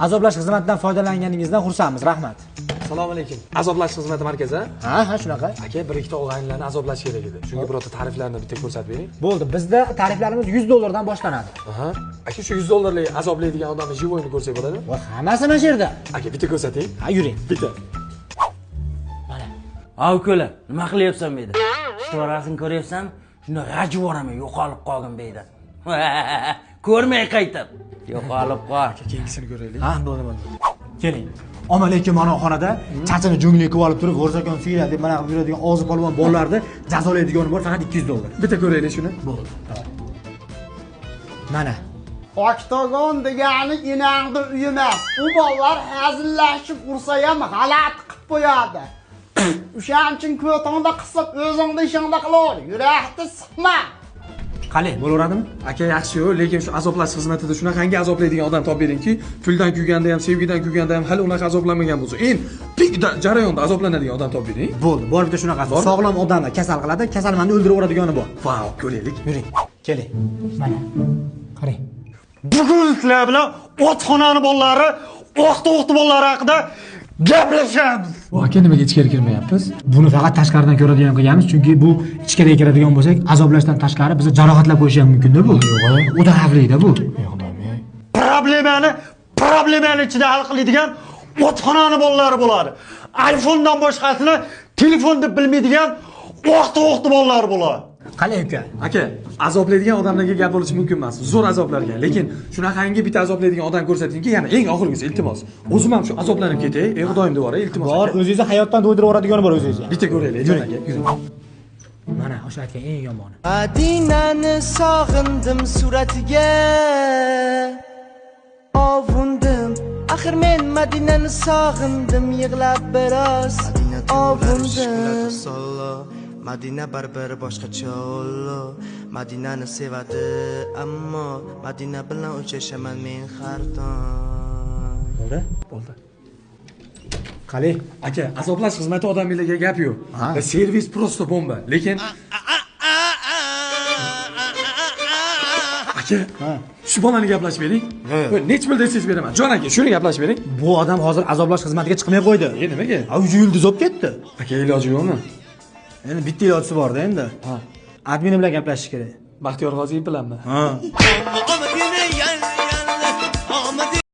Azoblash xizmatidan foydalanganingizdan xursandmiz. Rahmat. Assalomu alaykum. Azoblash xizmati markazi? Ha, shunaqa. Aka, bir ikkita og'aynilarni azoblash kerak edi. Shunga birorta tariflarni bitta ko'rsatib bering. Bo'ldi. Bizda tariflarimiz $100 dan boshlanadi. Aha. Aka, shu $100lik azoblaydigan odamni jivoyini ko'rsak bo'ladimi? Va hammasi mana shu yerda. Aka, bitta ko'rsating. Ha, yuring. Bitta. Mana. Ha ukola, nima qilyapsan bu yerda? Ishorasini ko'ryapsanmi? Shunda g'ajib yuboraman, yo'qolib qolgin bu yerda. Ko'rmay qaytib. Yo'qolib qol. Keyingisini ko'raylik. Ha, bo'ldi. Keling. Omalekin mana xonada chachini jungliga qilib olib turib, g'o'rsakon suyla deb mana qilib yuradigan og'zi polvon bolalarni jazolaydigani bor, faqat $200. Bitta ko'raylik shuni. Bo'ldi. Mana. Oktagon degani inangda uy emas. U bolalar hazillashib ursa ham g'alati qilib qo'yadi. O'shaning uchun ko'tingda qisib, o'zingda ishingda qilaver. Yurakni siqma. Qani, bo'laveradimi? Aka, yaxshi-yu, lekin shu azoblash xizmatida shunaqangi azoblaydigan odam topib beringki, puldan kuyganda ham, sevgidan kuyganda ham hali unaqa azoblanmagan bo'lsa, pik jarayonda azoblanadigan odam topib bering. Bo'ldi, bor bitta shunaqasi. Sog'lom odamni kasal qiladi, kasalmandni o'ldiraveradigan bor. Vau, ko'raylik. Yuring. Keling. Mana. Qarang. Bugun sizlar bilan otxonani bolalari, o'qti bolalari haqida gaplashamiz. Aka, nimaga ichkari kirmayapmiz? Buni faqat tashqaridan ko'radigan qilganmiz, chunki bu ichkariga kiradigan bo'lsak, azoblashdan tashqari bizni jarohatlab qo'yishi ham mumkin-da bu. O'ta xavfli-da bu. Problemani ichida hal qiladigan otxonani bolalari bo'ladi. iPhone'dan boshqasini telefon deb bilmaydigan o'qti bolalari bo'ladi. Qalay uka? Aka, azoblaydigan odamlarga gap bo'lishi mumkin emas. Zo'r azoblarga. Lekin shunaqangi bitta azoblaydigan odam ko'rsatingki, yana eng oxirgisi iltimos. O'zim ham shu azoblanib ketay, Xudoyim devora iltimos. Bor, o'zingizni hayotdan to'ydiraveradigan bor o'zingizga. Bitta ko'raylik, jon aka. Mana o'sha aytgan eng yomoni. Madinani sog'indim suratiga ovundim. Axir men Madinani sog'indim, yig'lab biroz ovundim. Madina baribir boshqacha ollo. Madinani sevadi, ammo Madina bilan o'chashaman men har doim. Bo'ldi. Qalay? Aka, azoblash xizmati odamlarga gap yo'q. Servis prosto bomba. Lekin aka, shu bolani gaplashib bering. Nech pul desangiz beraman. Jon aka, shuni gaplashib bering. Bu odam hozir azoblash xizmatiga chiqmay qo'ydi. Nimaga? Uji yulduz olib ketdi. Aka, iloji yo'qmi? Endi bitta ilojisi bor-da endi. Admin bilan gaplashish kerak. Baxtiyor G'oziyev bilanmi? Ha.